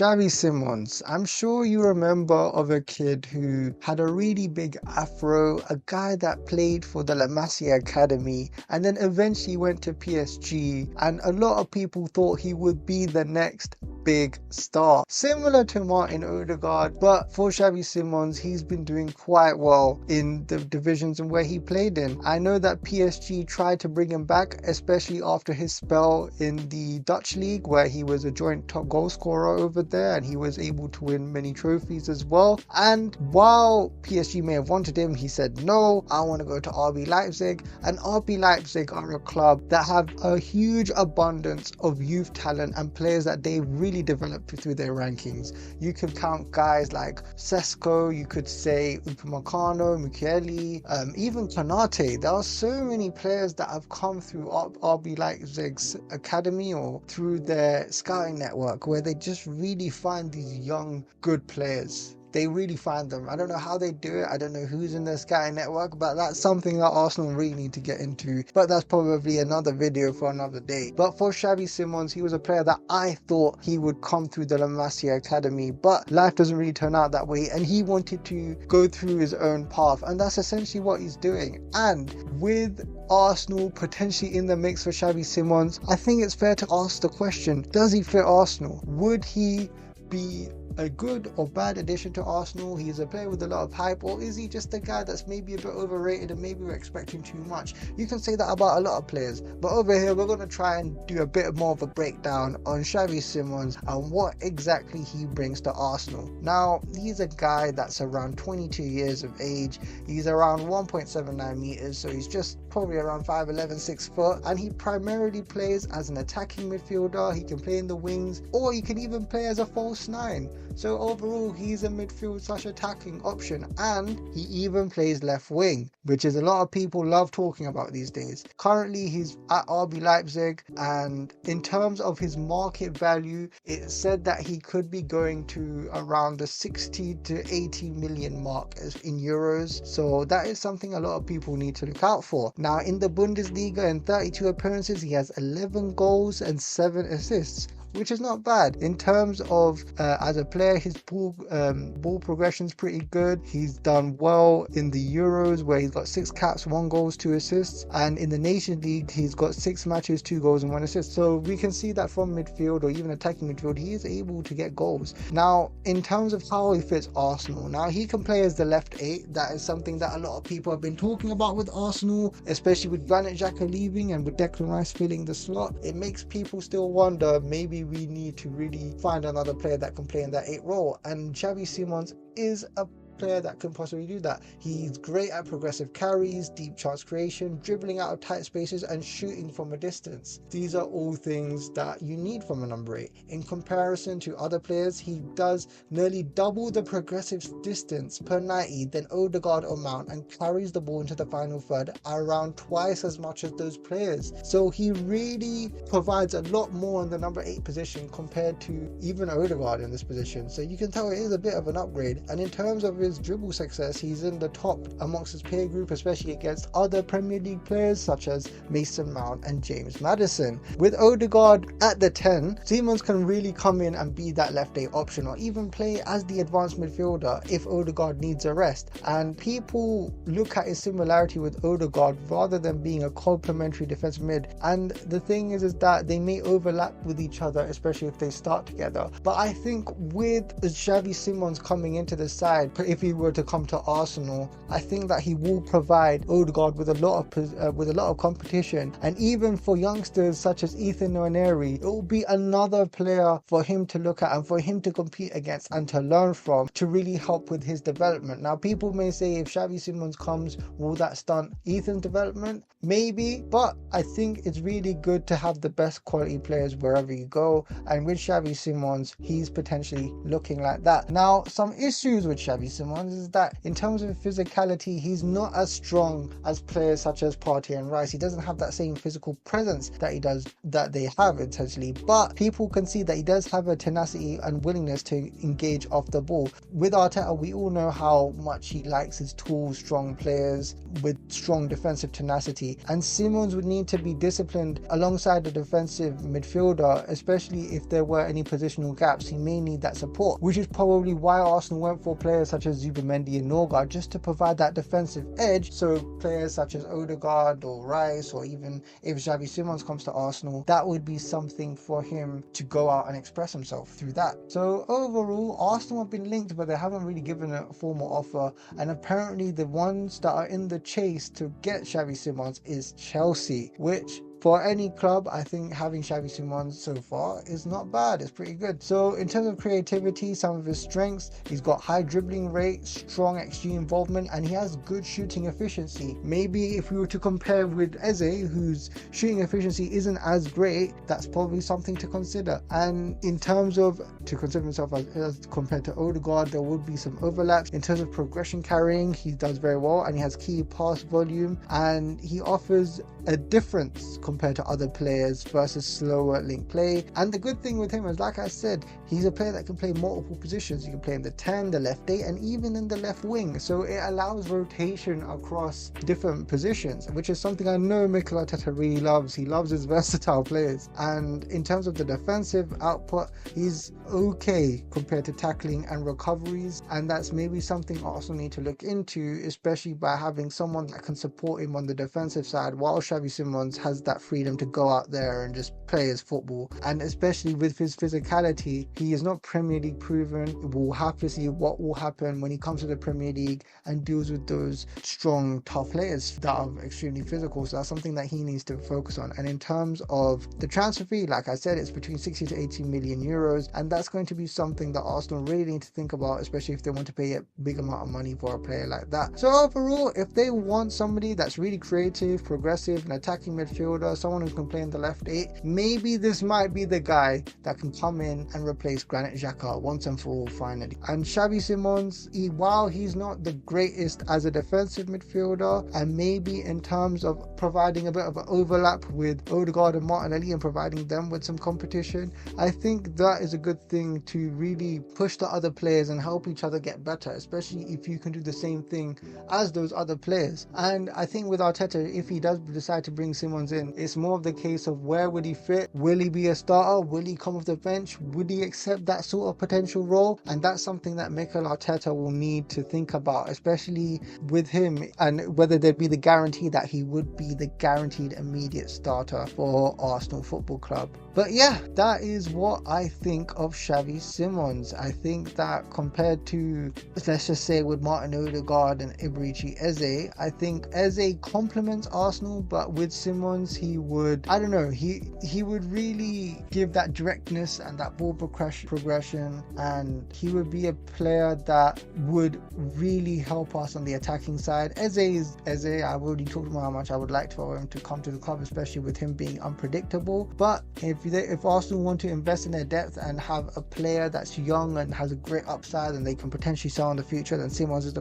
Xavi Simons. I'm sure you remember of a kid who had a really big afro, a guy that played for the Masia academy and then eventually went to PSG, and a lot of people thought he would be the next big star, similar to Martin Ødegaard. But for Xavi Simons, he's been doing quite well in the divisions and where he played in. I know that PSG tried to bring him back, especially after his spell in the Dutch league where he was a joint top goal scorer over there and he was able to win many trophies as well. And while PSG may have wanted him, he said no, I want to go to RB Leipzig. And RB Leipzig are a club that have a huge abundance of youth talent and players that they've really developed through their rankings. You could count guys like Sesko, you could say Upamecano, Mukiele, even Konate. There are so many players that have come through RB Leipzig's academy or through their scouting network where they just really find these young good players. They really find them. I don't know how they do it. I don't know who's in their scouting network, but that's something that Arsenal really need to get into. But that's probably another video for another day. But for Xavi Simons, he was a player that I thought he would come through the La Masia academy, but life doesn't really turn out that way, and he wanted to go through his own path, and that's essentially what he's doing. And with Arsenal potentially in the mix for Xavi Simons, I think it's fair to ask the question, does he fit Arsenal? Would he be a good or bad addition to Arsenal? He's a player with a lot of hype, or is he just a guy that's maybe a bit overrated and maybe we're expecting too much? You can say that about a lot of players, but over here we're going to try and do a bit more of a breakdown on Xavi Simons and what exactly he brings to Arsenal. Now, he's a guy that's around 22 years of age. He's around 1.79 meters, so he's just probably around 5'11", 6 foot, and he primarily plays as an attacking midfielder. He can play in the wings, or he can even play as a false nine. So overall, he's a midfield / attacking option, and he even plays left wing, which is a lot of people love talking about these days. Currently, he's at RB Leipzig, and in terms of his market value, it's said that he could be going to around the 60 to 80 million mark in euros. So that is something a lot of people need to look out for. Now, in the Bundesliga, in 32 appearances, he has 11 goals and 7 assists, which is not bad. In terms of as a player, his ball progression is pretty good. He's done well in the Euros where he's got 6 caps, 1 goals, 2 assists, and in the Nations League he's got 6 matches, 2 goals and 1 assist. So we can see that from midfield or even attacking midfield, he is able to get goals. Now, in terms of how he fits Arsenal, now he can play as the left 8. That is something that a lot of people have been talking about with Arsenal, especially with Granit Xhaka leaving and with Declan Rice filling the slot. It makes people still wonder, maybe we need to really find another player that can play in that 8 role, and Xavi Simons is a player that can possibly do that. He's great at progressive carries, deep chance creation, dribbling out of tight spaces and shooting from a distance. These are all things that you need from a number 8. In comparison to other players, he does nearly double the progressive distance per 90 than Ødegaard or Mount, and carries the ball into the final third around twice as much as those players. So he really provides a lot more in the number 8 position compared to even Ødegaard in this position. So you can tell it is a bit of an upgrade. And in terms of his dribble success, he's in the top amongst his peer group, especially against other Premier League players such as Mason Mount and James Maddison. With Ødegaard at the 10, Simons can really come in and be that left 8 option, or even play as the advanced midfielder if Ødegaard needs a rest. And people look at his similarity with Ødegaard rather than being a complementary defense mid, and the thing is that they may overlap with each other, especially if they start together. But I think with Xavi Simons coming into the side, if he were to come to Arsenal, I think that he will provide Ødegaard with a lot of competition. And even for youngsters such as Ethan Nwaneri, it will be another player for him to look at and for him to compete against and to learn from, to really help with his development. Now, people may say, if Xavi Simons comes, will that stunt Ethan's development? Maybe, but I think it's really good to have the best quality players wherever you go, and with Xavi Simons, he's potentially looking like that. Now, some issues with Xavi Simons Simons is that in terms of physicality, he's not as strong as players such as Partey and Rice. He doesn't have that same physical presence that they have essentially, but people can see that he does have a tenacity and willingness to engage off the ball. With Arteta, we all know how much he likes his tall, strong players with strong defensive tenacity, and Simons would need to be disciplined alongside a defensive midfielder, especially if there were any positional gaps. He may need that support, which is probably why Arsenal went for players such as Zubimendi and Ødegaard, just to provide that defensive edge. So players such as Ødegaard or Rice, or even if Xavi Simons comes to Arsenal, that would be something for him to go out and express himself through that. So overall, Arsenal have been linked, but they haven't really given a formal offer, and apparently the ones that are in the chase to get Xavi Simons is Chelsea, which for any club, I think having Xavi Simons so far is not bad. It's pretty good. So in terms of creativity, some of his strengths, he's got high dribbling rate, strong XG involvement, and he has good shooting efficiency. Maybe if we were to compare with Eze, whose shooting efficiency isn't as great, that's probably something to consider. And in terms of to consider himself as compared to Ødegaard, there would be some overlaps. In terms of progression carrying, he does very well, and he has key pass volume, and he offers a difference compared to other players versus slower link play. And the good thing with him is, like I said, he's a player that can play multiple positions. You can play in the 10, the left 8, and even in the left wing. So it allows rotation across different positions, which is something I know Mikel Arteta really loves. He loves his versatile players. And in terms of the defensive output, he's okay compared to tackling and recoveries. And that's maybe something Arsenal need to look into, especially by having someone that can support him on the defensive side, while Xavi Simons has that freedom to go out there and just play his football. And especially with his physicality, he is not Premier League proven. We'll have to see what will happen when he comes to the Premier League and deals with those strong, tough players that are extremely physical. So that's something that he needs to focus on. And in terms of the transfer fee, like I said, it's between 60 to 80 million euros, and that's going to be something that Arsenal really need to think about, especially if they want to pay a big amount of money for a player like that. So overall, if they want somebody that's really creative, progressive, an attacking midfielder, someone who can play in the left 8, maybe this might be the guy that can come in and replace Granit Xhaka once and for all finally. And Xavi Simons, while he's not the greatest as a defensive midfielder, and maybe in terms of providing a bit of an overlap with Ødegaard and Martinelli and providing them with some competition, I think that is a good thing to really push the other players and help each other get better, especially if you can do the same thing as those other players. And I think with Arteta, if he does decide to bring Simons in, it's more of the case of where would he fit? Will he be a starter? Will he come off the bench? Would he accept that sort of potential role? And that's something that Mikel Arteta will need to think about, especially with him, and whether there'd be the guarantee that he would be the guaranteed immediate starter for Arsenal Football Club. But yeah, that is what I think of Xavi Simons. I think that compared to, let's just say, with Martin Ødegaard and Eberechi Eze, I think Eze complements Arsenal, but with Simons, he would, I don't know, he would really give that directness and that ball progression, and he would be a player that would really help us on the attacking side. Eze, I've already talked about how much I would like for him to come to the club, especially with him being unpredictable. But if Arsenal want to invest in their depth and have a player that's young and has a great upside and they can potentially sell in the future, then Simons is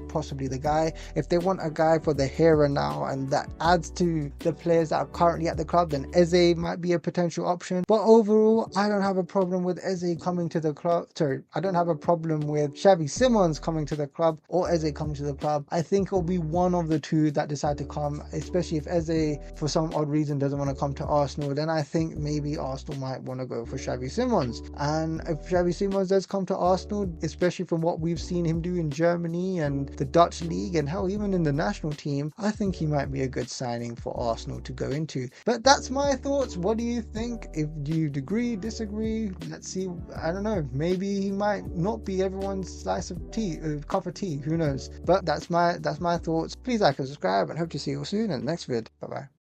possibly the guy. If they want a guy for the here and now and that adds to the players that are currently at the club, then Eze might be a potential option. But overall, I don't have a problem with Eze coming to the club. I don't have a problem with Xavi Simons coming to the club or Eze coming to the club. I think it'll be one of the two that decide to come, especially if Eze for some odd reason doesn't want to come to Arsenal. Then I think maybe Arsenal might want to go for Xavi Simons. And if Xavi Simons does come to Arsenal, especially from what we've seen him do in Germany and the Dutch league and hell, even in the national team, I think he might be a good signing for Arsenal to go into. But that's my thoughts. What do you think? If you agree, disagree, let's see. I don't know, maybe he might not be everyone's slice of tea, cup of tea, who knows. But that's my thoughts. Please like and subscribe, and hope to see you all soon in the next vid. Bye bye.